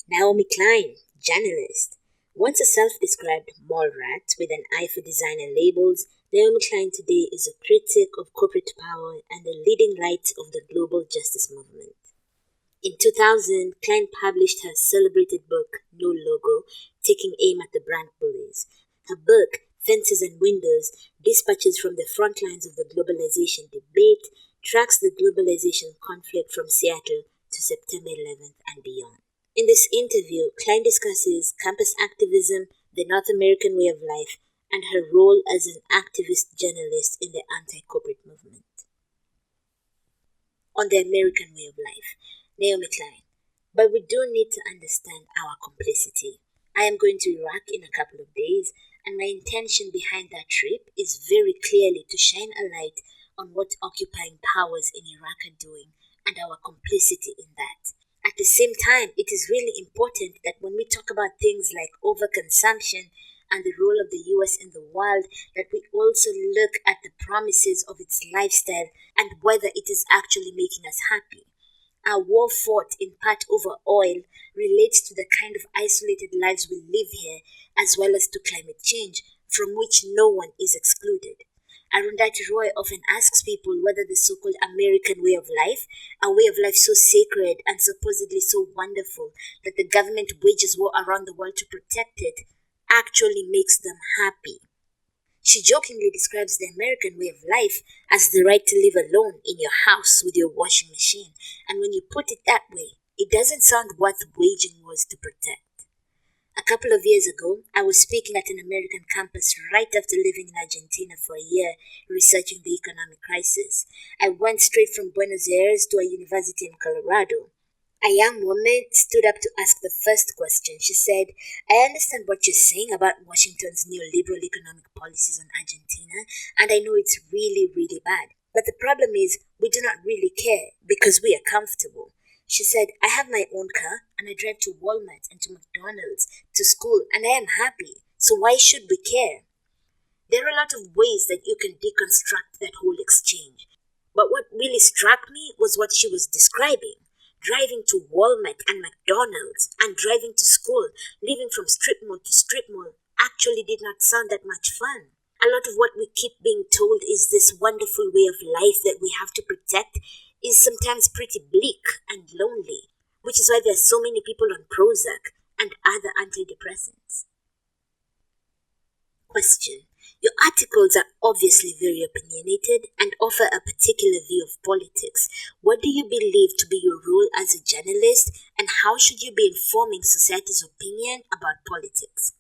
Naomi Klein, journalist. Once a self-described mall rat with an eye for design and labels, Naomi Klein today is a critic of corporate power and a leading light of the global justice movement. In 2000, Klein published her celebrated book, No Logo, taking aim at the brand bullies. Her book, Fences and Windows, dispatches from the front lines of the globalization debate, tracks the globalization conflict from Seattle to September 11th and beyond. In this interview, Klein discusses campus activism, the North American way of life, and her role as an activist journalist in the anti-corporate movement. On the American way of life, Naomi Klein. But we do need to understand our complicity. I am going to Iraq in a couple of days, and my intention behind that trip is very clearly to shine a light on what occupying powers in Iraq are doing and our complicity in that. At the same time, it is really important that when we talk about things like overconsumption and the role of the US in the world, that we also look at the promises of its lifestyle and whether it is actually making us happy. Our war fought in part over oil relates to the kind of isolated lives we live here, as well as to climate change, from which no one is excluded. Arundhati Roy often asks people whether the so-called American way of life, a way of life so sacred and supposedly so wonderful that the government wages war around the world to protect it, actually makes them happy. She jokingly describes the American way of life as the right to live alone in your house with your washing machine, and when you put it that way, it doesn't sound worth waging wars to protect. A couple of years ago, I was speaking at an American campus right after living in Argentina for a year, researching the economic crisis. I went straight from Buenos Aires to a university in Colorado. A young woman stood up to ask the first question. She said, "I understand what you're saying about Washington's neoliberal economic policies on Argentina, and I know it's really, really bad. But the problem is, we do not really care because we are comfortable." She said, "I have my own car and I drive to Walmart and to McDonald's, to school, and I am happy. So why should we care?" There are a lot of ways that you can deconstruct that whole exchange. But what really struck me was what she was describing. Driving to Walmart and McDonald's and driving to school, living from strip mall to strip mall, actually did not sound that much fun. A lot of what we keep being told is this wonderful way of life that we have to protect is sometimes pretty bleak and lonely, which is why there are so many people on Prozac and other antidepressants. Question. Your articles are obviously very opinionated and offer a particular view of politics. What do you believe to be your role as a journalist, and how should you be informing society's opinion about politics?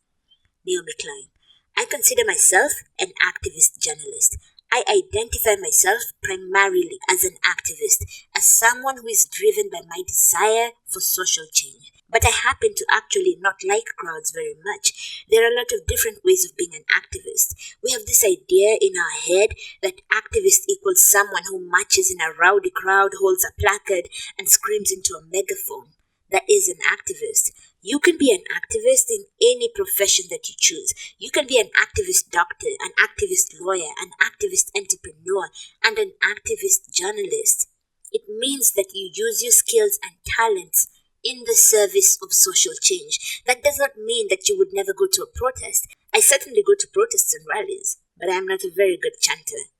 Naomi Klein. I consider myself an activist journalist. I identify myself primarily as an activist, as someone who is driven by my desire for social change. But I happen to actually not like crowds very much. There are a lot of different ways of being an activist. We have this idea in our head that activist equals someone who marches in a rowdy crowd, holds a placard, and screams into a megaphone. That is an activist. You can be an activist in any profession that you choose. You can be an activist doctor, an activist lawyer, an activist entrepreneur, and an activist journalist. It means that you use your skills and talents in the service of social change. That does not mean that you would never go to a protest. I certainly go to protests and rallies, but I am not a very good chanter.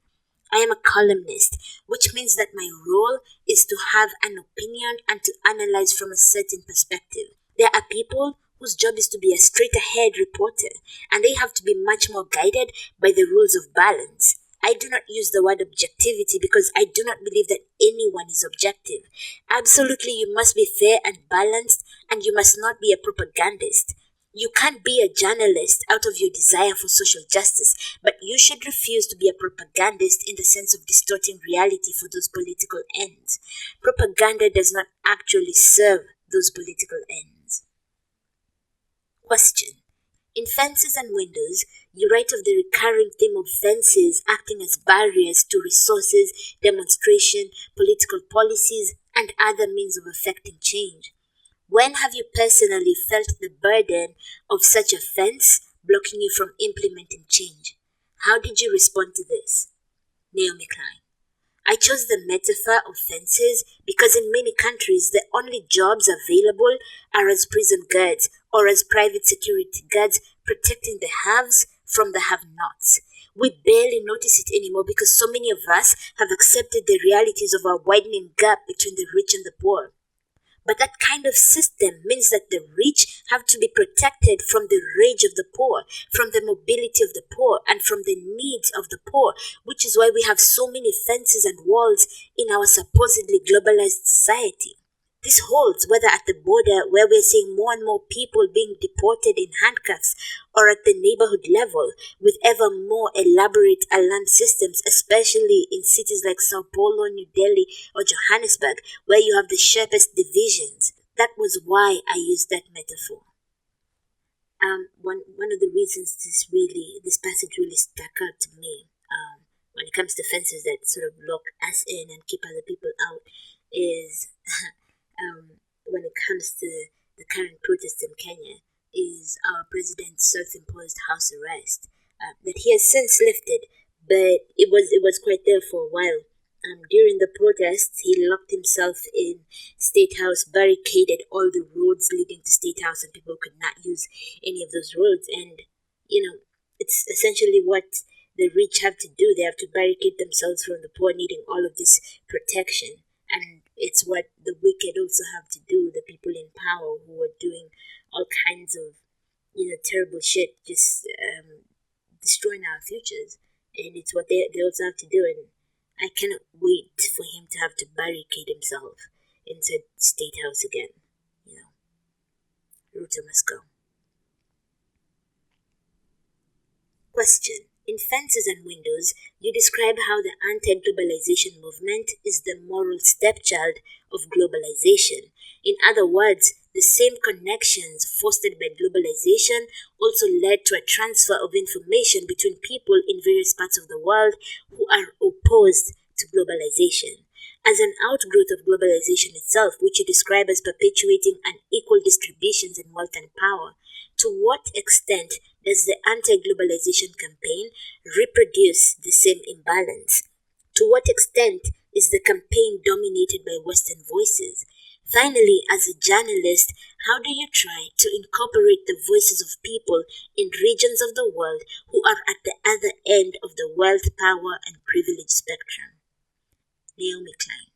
I am a columnist, which means that my role is to have an opinion and to analyze from a certain perspective. There are people whose job is to be a straight-ahead reporter, and they have to be much more guided by the rules of balance. I do not use the word objectivity because I do not believe that anyone is objective. Absolutely, you must be fair and balanced, and you must not be a propagandist. You can't be a journalist out of your desire for social justice, but you should refuse to be a propagandist in the sense of distorting reality for those political ends. Propaganda does not actually serve those political ends. Question. In Fences and Windows, you write of the recurring theme of fences acting as barriers to resources, demonstration, political policies, and other means of effecting change. When have you personally felt the burden of such a fence blocking you from implementing change? How did you respond to this? Naomi Klein. I chose the metaphor of fences because in many countries the only jobs available are as prison guards or as private security guards protecting the haves from the have-nots. We barely notice it anymore because so many of us have accepted the realities of our widening gap between the rich and the poor. But that kind of system means that the rich have to be protected from the rage of the poor, from the mobility of the poor, and from the needs of the poor, which is why we have so many fences and walls in our supposedly globalized society. This holds whether at the border, where we're seeing more and more people being deported in handcuffs, or at the neighborhood level, with ever more elaborate alarm systems, especially in cities like Sao Paulo, New Delhi, or Johannesburg, where you have the sharpest divisions. That was why I used that metaphor. One of the reasons this passage really stuck out to me, when it comes to fences that sort of lock us in and keep other people out, is when it comes to the current protests in Kenya, is our president's self-imposed house arrest that he has since lifted, but it was quite there for a while. During the protests, he locked himself in State House, barricaded all the roads leading to State House, and people could not use any of those roads. And it's essentially what the rich have to do. They have to barricade themselves from the poor, needing all of this protection. And it's what the wicked also have to do, the people in power who are doing all kinds of, terrible shit, just destroying our futures. And it's what they also have to do. And I cannot wait for him to have to barricade himself inside State House again. Ruto must go. Question. In Fences and Windows, you describe how the anti-globalization movement is the moral stepchild of globalization. In other words, the same connections fostered by globalization also led to a transfer of information between people in various parts of the world who are opposed to globalization. As an outgrowth of globalization itself, which you describe as perpetuating unequal distributions in wealth and power, to what extent does the anti-globalization campaign reproduce the same imbalance? To what extent is the campaign dominated by Western voices? Finally, as a journalist, how do you try to incorporate the voices of people in regions of the world who are at the other end of the wealth, power, and privilege spectrum? Naomi Klein.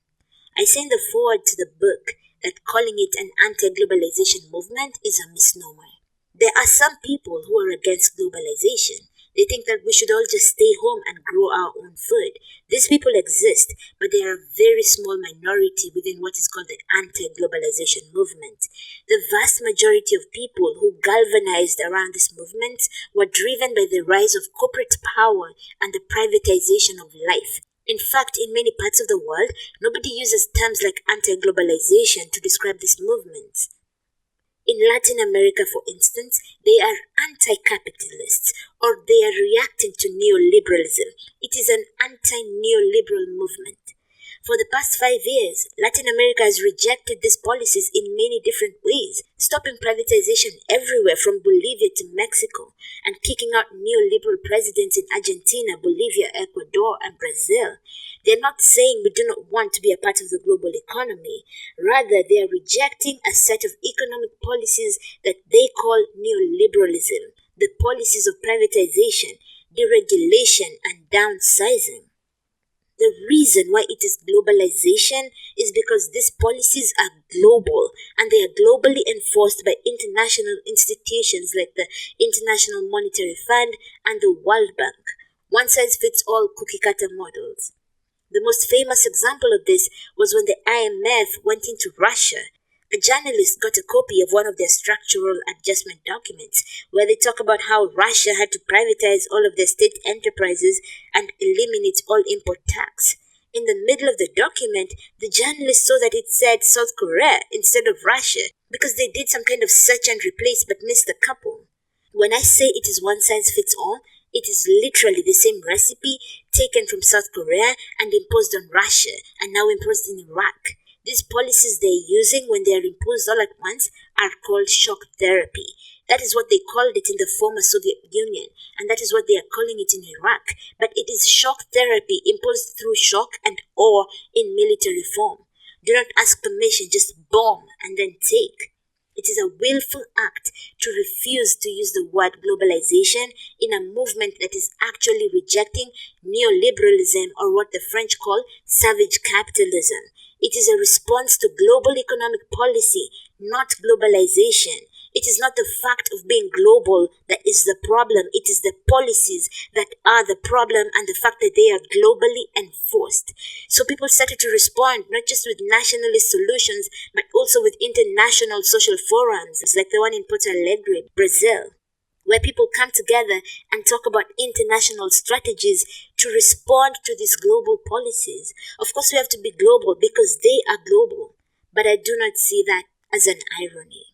I say in the foreword to the book that calling it an anti-globalization movement is a misnomer. There are some people who are against globalization. They think that we should all just stay home and grow our own food. These people exist, but they are a very small minority within what is called the anti-globalization movement. The vast majority of people who galvanized around this movement were driven by the rise of corporate power and the privatization of life. In fact, in many parts of the world, nobody uses terms like anti-globalization to describe this movement. In Latin America, for instance, they are anti-capitalists, or they are reacting to neoliberalism. It is an anti-neoliberal movement. For the past 5 years, Latin America has rejected these policies in many different ways, stopping privatization everywhere from Bolivia to Mexico, and kicking out neoliberal presidents in Argentina, Bolivia, Ecuador, and Brazil. They're not saying we do not want to be a part of the global economy. Rather, they are rejecting a set of economic policies that they call neoliberalism, the policies of privatization, deregulation, and downsizing. The reason why it is globalization is because these policies are global, and they are globally enforced by international institutions like the International Monetary Fund and the World Bank. One-size-fits-all cookie-cutter models. The most famous example of this was when the IMF went into Russia. A journalist got a copy of one of their structural adjustment documents where they talk about how Russia had to privatize all of their state enterprises and eliminate all import tax. In the middle of the document, the journalist saw that it said South Korea instead of Russia because they did some kind of search and replace but missed the couple. When I say it is one size fits all, it is literally the same recipe taken from South Korea and imposed on Russia and now imposed in Iraq. These policies they're using when they are imposed all at once are called shock therapy. That is what they called it in the former Soviet Union, and that is what they are calling it in Iraq. But it is shock therapy imposed through shock and awe in military form. Do not ask permission, just bomb and then take. It is a willful act to refuse to use the word globalization in a movement that is actually rejecting neoliberalism, or what the French call savage capitalism. It is a response to global economic policy, not globalization. It is not the fact of being global that is the problem. It is the policies that are the problem, and the fact that they are globally enforced. So people started to respond not just with nationalist solutions, but also with international social forums like the one in Porto Alegre, Brazil, where people come together and talk about international strategies to respond to these global policies. Of course, we have to be global because they are global, but I do not see that as an irony.